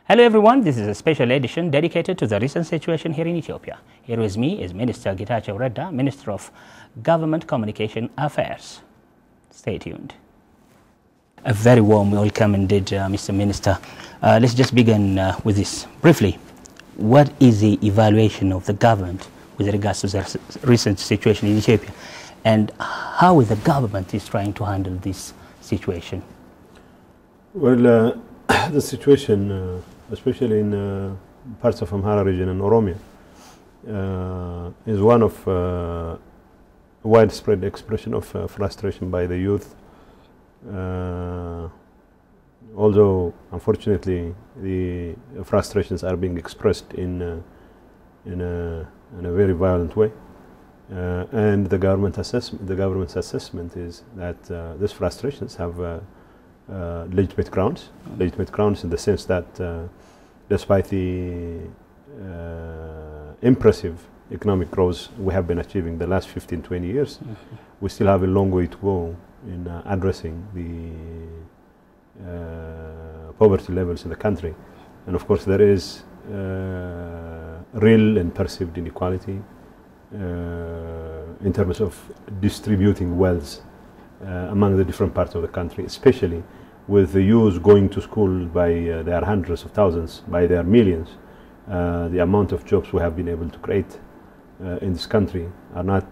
Hello everyone, this is a special edition dedicated to the recent situation here in Ethiopia. Here with me is Minister Getachew Redda, Minister of Government Communication Affairs. Stay tuned. A very warm welcome indeed, Mr. Minister. Let's just begin with this briefly. What is the evaluation of the government with regards to the recent situation in Ethiopia, and how the government is trying to handle this situation? Well, the situation, especially in parts of Amhara region and Oromia, is one of widespread expression of frustration by the youth. Although, unfortunately, the frustrations are being expressed in a very violent way, and the government's assessment is that these frustrations have legitimate grounds in the sense that despite the impressive economic growth we have been achieving the last 15-20 years, we still have a long way to go in addressing the poverty levels in the country. And of course there is real and perceived inequality in terms of distributing wealth among the different parts of the country, especially with the youth going to school by their hundreds of thousands, by their millions. The amount of jobs we have been able to create in this country are not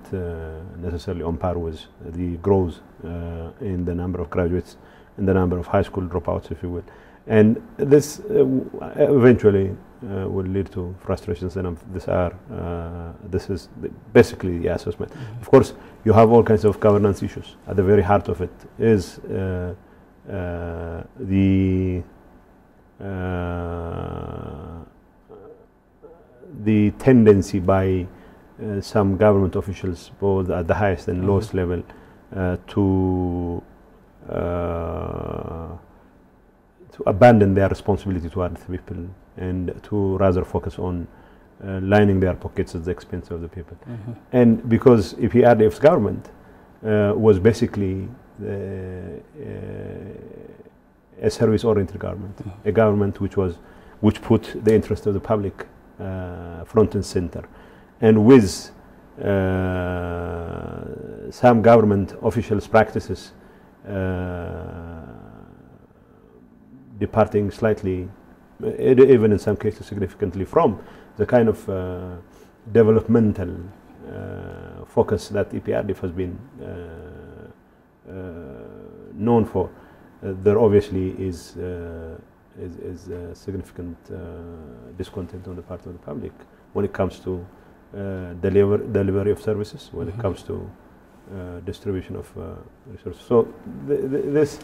necessarily on par with the growth in the number of graduates and the number of high school dropouts, if you will. And this eventually will lead to frustrations, and this is basically the assessment. Of course, you have all kinds of governance issues. At the very heart of it is the tendency by some government officials, both at the highest and lowest level, to abandon their responsibility towards the people and to rather focus on lining their pockets at the expense of the people. And because EPRDF's government was basically a service-oriented government, a government which put the interest of the public front and center, and with some government officials' practices departing slightly, even in some cases significantly, from the kind of developmental focus that EPRDF has been known for. There obviously is significant discontent on the part of the public when it comes to delivery of services, when it comes to distribution of resources. So these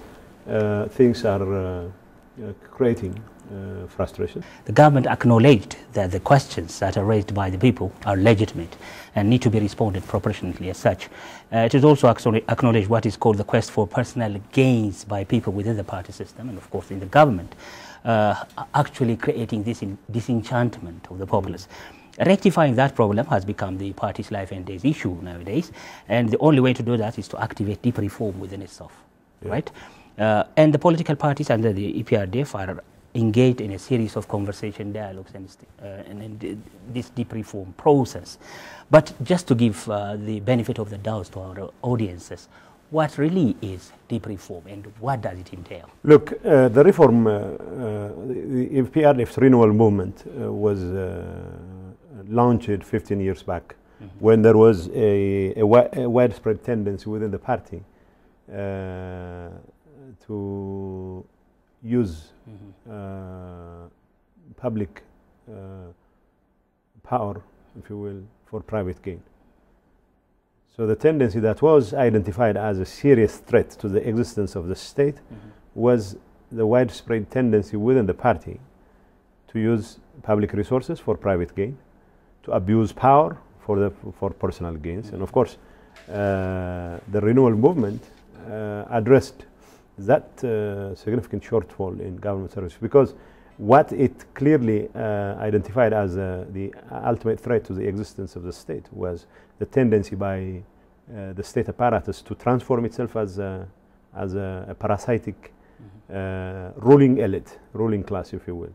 things are creating frustration. The government acknowledged that the questions that are raised by the people are legitimate and need to be responded proportionately as such. It is also acknowledged what is called the quest for personal gains by people within the party system and of course in the government, actually creating this disenchantment of the populace. Rectifying that problem has become the party's life and days issue nowadays, and the only way to do that is to activate deep reform within itself, right? And the political parties under the EPRDF are engaged in a series of conversation, dialogues, and this deep reform process. But just to give the benefit of the doubt to our audiences, what really is deep reform and what does it entail? Look, the reform, the EPRDF's renewal movement was launched 15 years back, when there was a widespread tendency within the party to use public power, if you will, for private gain. So the tendency that was identified as a serious threat to the existence of the state was the widespread tendency within the party to use public resources for private gain, to abuse power for personal gains. And of course, the renewal movement addressed that significant shortfall in government service, because what it clearly identified as the ultimate threat to the existence of the state was the tendency by the state apparatus to transform itself as a parasitic ruling elite, ruling class, if you will,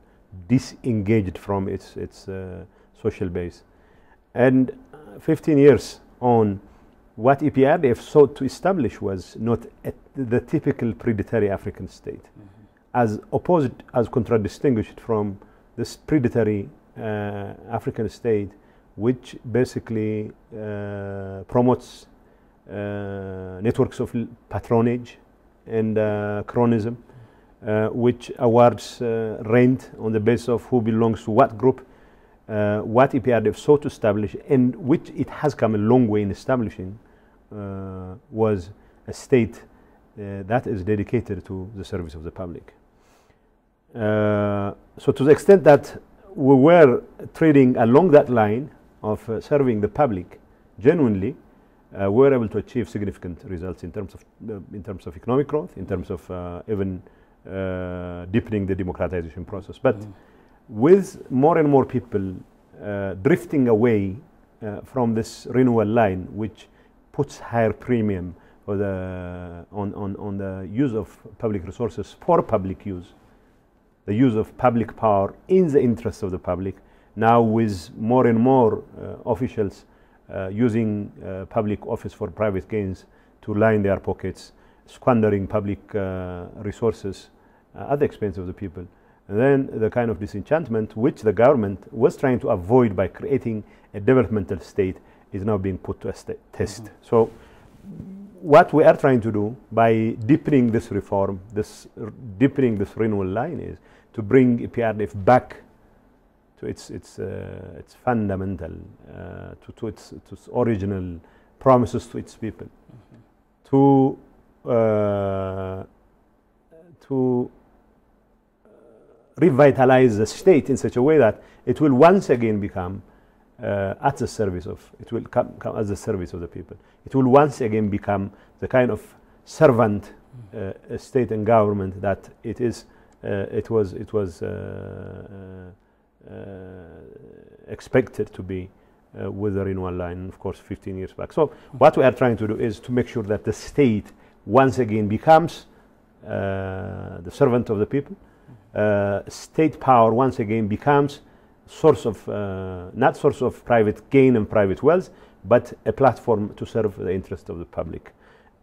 disengaged from its social base. And 15 years on, what EPRDF sought to establish was not the typical predatory African state, as opposed, as contradistinguished from this predatory African state, which basically promotes networks of patronage and cronyism, which awards rent on the basis of who belongs to what group. What EPRDF sought to establish, and which it has come a long way in establishing, was a state that is dedicated to the service of the public. So to the extent that we were trading along that line of serving the public genuinely, we were able to achieve significant results in terms of economic growth, in terms of even deepening the democratization process. But with more and more people drifting away from this renewal line, which puts higher premium for on the use of public resources for public use, the use of public power in the interest of the public, now with more and more officials using public office for private gains to line their pockets, squandering public resources at the expense of the people. And then the kind of disenchantment which the government was trying to avoid by creating a developmental state is now being put to a test. So what we are trying to do by deepening this reform, deepening this renewal line, is to bring EPRDF back to its fundamental, to its original promises to its people, to revitalize the state in such a way that it will once again become at the service of, it will come at the service of the people. It will once again become the kind of servant state and government that it is. It was expected to be with the renewal line, of course, 15 years back. So what we are trying to do is to make sure that the state once again becomes the servant of the people. State power once again becomes source of not source of private gain and private wealth, but a platform to serve the interest of the public.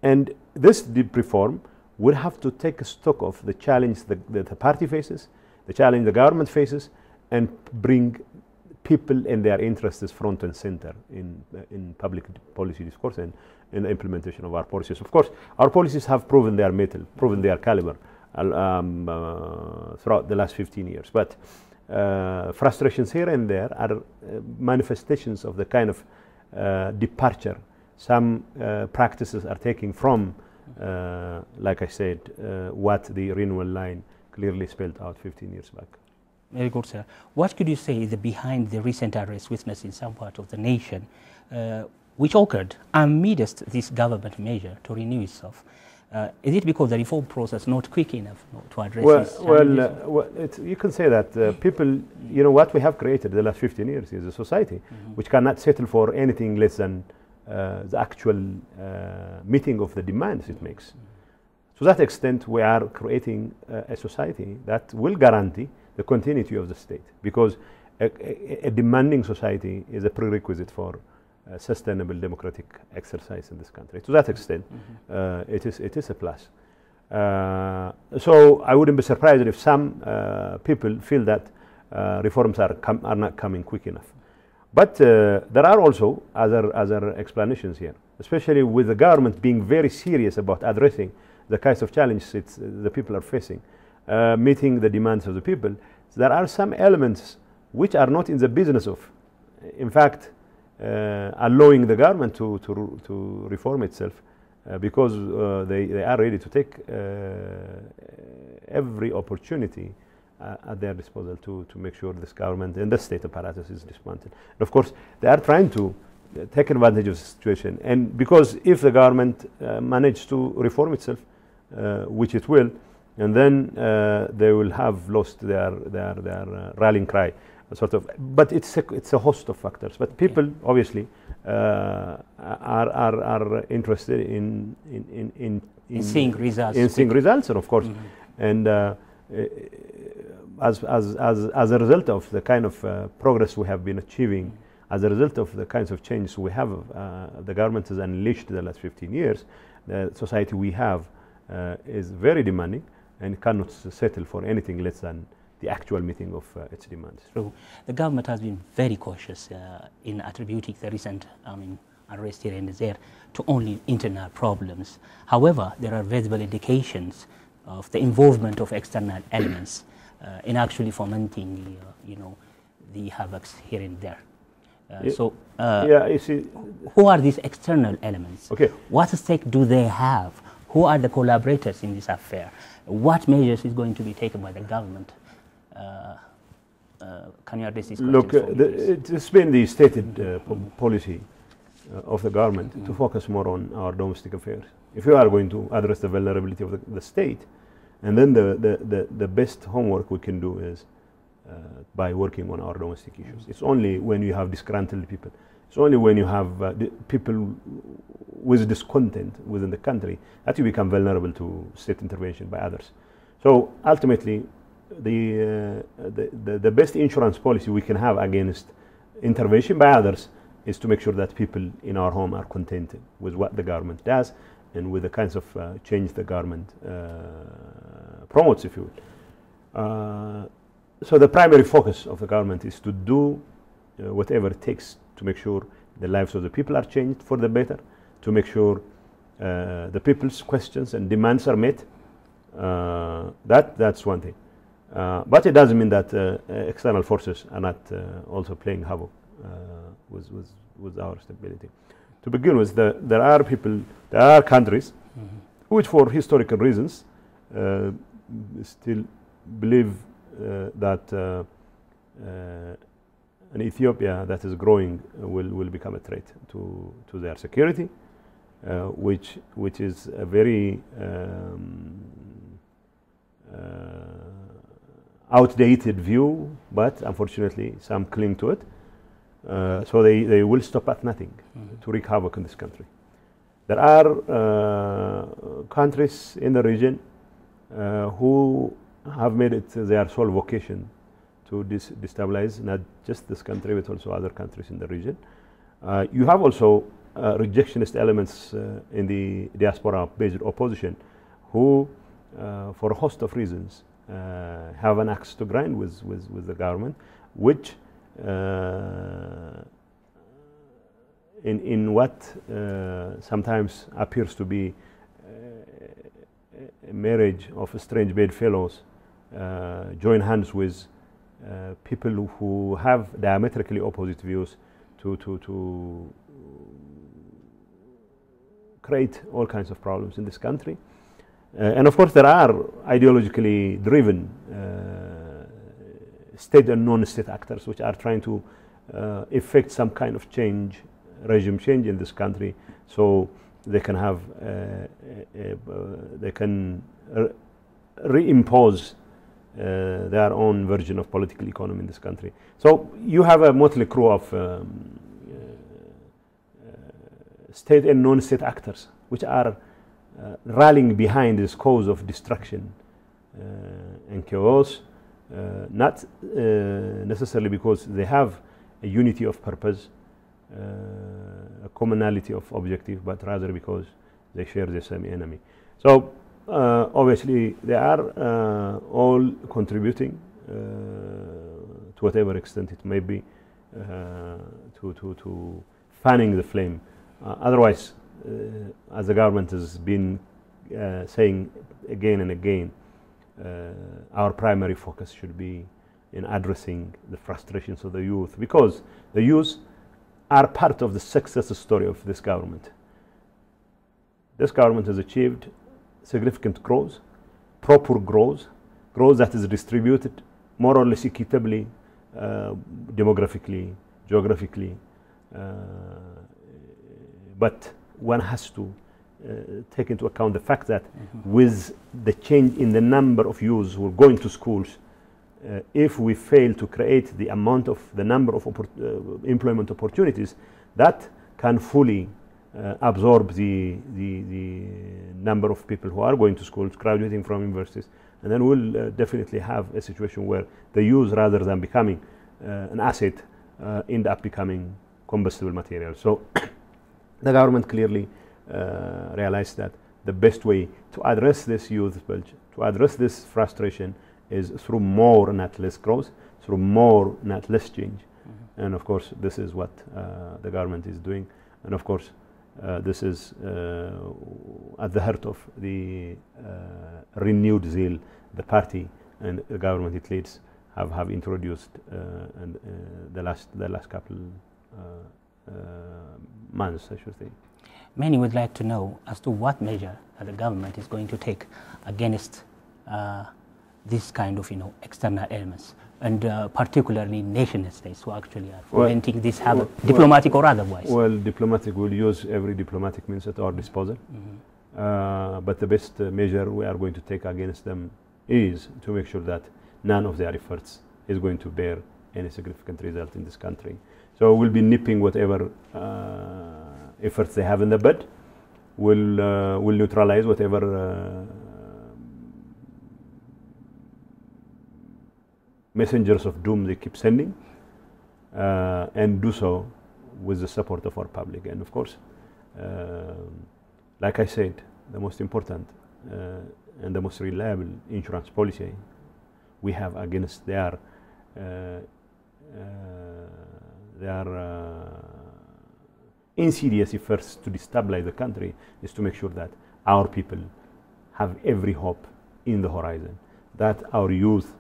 And this deep reform will have to take stock of the challenge that the party faces, the challenge the government faces, and bring people and their interests front and center in public policy discourse and in the implementation of our policies. Of course, our policies have proven their mettle, proven their caliber throughout the last 15 years. But frustrations here and there are manifestations of the kind of departure some practices are taking from, like I said, what the renewal line clearly spelled out 15 years back. Very good, sir. What could you say is behind the recent arrests witnessed in some part of the nation, which occurred amidst this government measure to renew itself? Is it because the reform process not quick enough to address this? Well, you can say that people, you know, what we have created the last 15 years is a society which cannot settle for anything less than the actual meeting of the demands it makes. To that extent, we are creating a society that will guarantee the continuity of the state, because a demanding society is a prerequisite for sustainable democratic exercise in this country. To that extent, it is a plus. So I wouldn't be surprised if some people feel that reforms are not coming quick enough. But there are also other explanations here, especially with the government being very serious about addressing the kinds of challenges the people are facing, meeting the demands of the people. There are some elements which are not in the business of, in fact, allowing the government to reform itself, because they are ready to take every opportunity at their disposal to make sure this government and the state apparatus is dismantled. And of course, they are trying to take advantage of the situation. And because if the government manages to reform itself, which it will, and then they will have lost their rallying cry, sort of. But it's a host of factors. But people obviously are interested in seeing results. In seeing results, and of course, and as a result of the kind of progress we have been achieving, as a result of the kinds of changes we have, the government has unleashed the last 15 years, the society we have is very demanding and cannot settle for anything less than the actual meeting of its demands. True. The government has been very cautious in attributing the recent unrest here and there to only internal problems. However, there are visible indications of the involvement of external elements in actually fomenting, the havocs here and there. You see, who are these external elements? Okay. What stake do they have? Who are the collaborators in this affair? What measures is going to be taken by the government? Can you address these questions? Look, it's been the stated policy of the government to focus more on our domestic affairs. If you are going to address the vulnerability of the state, and then the best homework we can do is by working on our domestic issues. It's only when you have disgruntled people, it's only when you have people with discontent within the country that you become vulnerable to state intervention by others. So ultimately, the best insurance policy we can have against intervention by others is to make sure that people in our home are contented with what the government does and with the kinds of change the government promotes, if you will. So the primary focus of the government is to do whatever it takes to make sure the lives of the people are changed for the better, to make sure the people's questions and demands are met. That's one thing. But it doesn't mean that external forces are not also playing havoc with our stability. To begin with, there are countries which, for historical reasons, still believe that an Ethiopia that is growing will become a threat to their security, which is a very outdated view, but unfortunately some cling to it. So they will stop at nothing to wreak havoc in this country. There are countries in the region who have made it their sole vocation to destabilize not just this country but also other countries in the region. You have also rejectionist elements in the diaspora-based opposition who, for a host of reasons, have an axe to grind with the government, which in what sometimes appears to be a marriage of strange bedfellows, join hands with people who have diametrically opposite views to create all kinds of problems in this country. And of course there are ideologically driven state and non-state actors which are trying to effect some kind of change, regime change in this country, so they can have they can reimpose their own version of political economy in this country. So you have a motley crew of state and non-state actors which are rallying behind this cause of destruction and chaos, not necessarily because they have a unity of purpose, a commonality of objective, but rather because they share the same enemy. So obviously they are all contributing to whatever extent it may be to fanning the flame. Otherwise, as the government has been saying again and again, our primary focus should be in addressing the frustrations of the youth, because the youth are part of the success story of this government. This government has achieved significant growth, proper growth that is distributed more or less equitably, demographically, geographically, but one has to take into account the fact that with the change in the number of youths who are going to schools, if we fail to create the amount of the number of employment opportunities that can fully absorb the number of people who are going to schools, graduating from universities, And then we'll definitely have a situation where the use, rather than becoming an asset, end up becoming combustible material. So the government clearly realized that the best way to address this youth bulge, to address this frustration, is through more, not less growth, through more, not less change. And of course, this is what the government is doing. And of course, this is at the heart of the renewed zeal the party and the government it leads have introduced in the last couple months, I should say. Many would like to know as to what measure the government is going to take against this kind of, external elements, and particularly nation states who actually are preventing this habit, diplomatic or otherwise. Well, diplomatic will use every diplomatic means at our disposal. But the best measure we are going to take against them is to make sure that none of their efforts is going to bear any significant result in this country. So we'll be nipping whatever efforts they have in the bud. We'll neutralize whatever messengers of doom they keep sending, and do so with the support of our public. And of course, like I said, the most important and the most reliable insurance policy we have against their insidious efforts to destabilize the country is to make sure that our people have every hope in the horizon, that our youth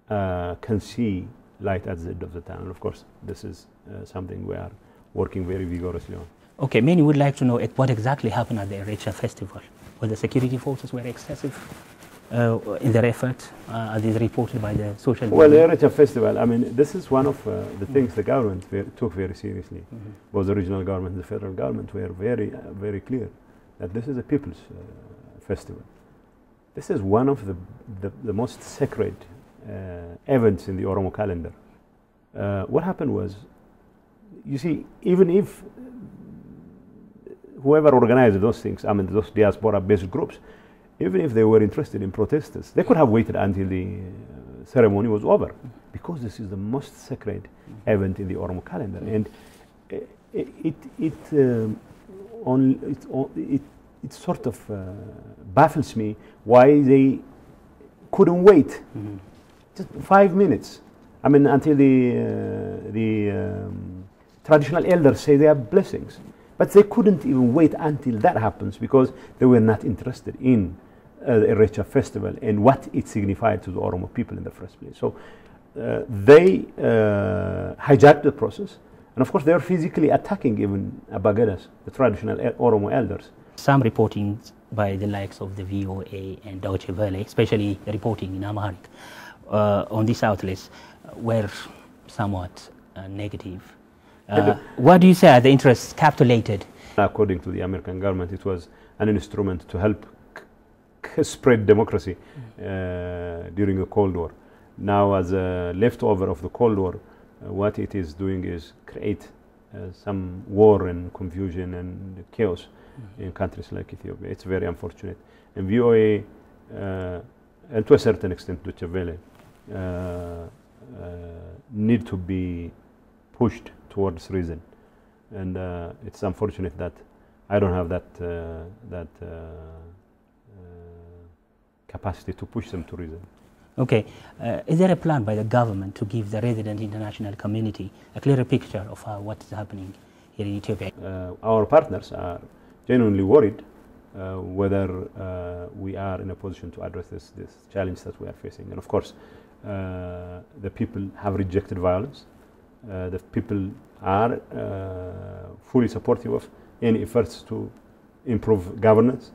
can see light at the end of the tunnel. Of course, this is something we are working very vigorously on. Okay, many would like to know what exactly happened at the Erecha festival. Whether the security forces were excessive in their efforts, as is reported by the social media. Well, the Erecha festival, I mean, this is one of the things the government took very seriously. Both the regional government and the federal government were very, very clear that this is a people's festival. This is one of the most sacred events in the Oromo calendar. What happened was, you see, even if whoever organized those things, I mean those diaspora-based groups, even if they were interested in protesters, they could have waited until the ceremony was over, because this is the most sacred event in the Oromo calendar. And it sort of baffles me why they couldn't wait just 5 minutes. I mean, until the traditional elders say their blessings. But they couldn't even wait until that happens, because they were not interested in the Erecha festival and what it signified to the Oromo people in the first place. So they hijacked the process. And of course, they are physically attacking even Abagadas, the traditional Oromo elders. Some reporting by the likes of the VOA and Deutsche Welle, especially reporting in Amharic, on these outlets, were somewhat negative. What do you say are the interests capitulated? According to the American government, it was an instrument to help spread democracy during the Cold War. Now, as a leftover of the Cold War, what it is doing is create some war and confusion and chaos in countries like Ethiopia. It's very unfortunate. And VOA, and to a certain extent Deutsche Welle, need to be pushed towards reason. And it's unfortunate that I don't have that capacity to push them to reason. Okay. Is there a plan by the government to give the resident international community a clearer picture of what is happening here in Ethiopia? Our partners are genuinely worried whether we are in a position to address this challenge that we are facing. And of course, the people have rejected violence. The people are fully supportive of any efforts to improve governance.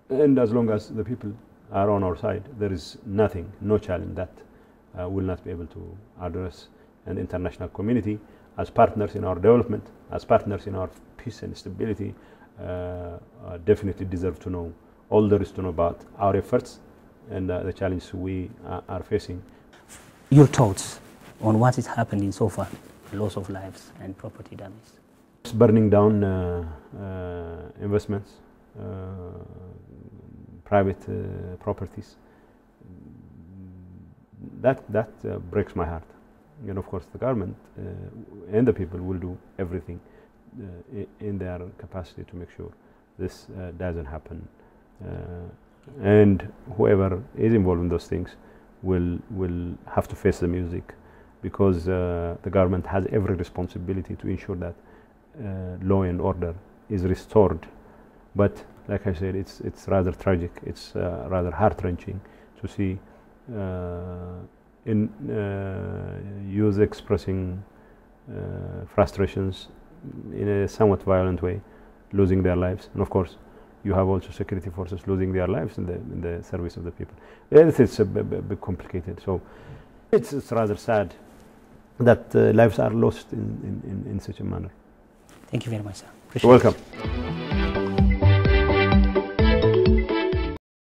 And as long as the people are on our side, there is nothing, no challenge that will not be able to address. An international community, as partners in our development, as partners in our peace and stability, definitely deserve to know all there is to know about our efforts and the challenge we are facing. Your thoughts on what is happening so far, loss of lives and property damage? It's burning down investments, private properties. That breaks my heart. And of course, the government and the people will do everything in their capacity to make sure this doesn't happen. And whoever is involved in those things will have to face the music, because the government has every responsibility to ensure that law and order is restored. But like I said, it's rather tragic. It's rather heart-wrenching to see youth expressing frustrations in a somewhat violent way, losing their lives. And of course, you have also security forces losing their lives in the service of the people. It's a bit complicated. So it's rather sad that lives are lost in such a manner. Thank you very much, sir. You're welcome.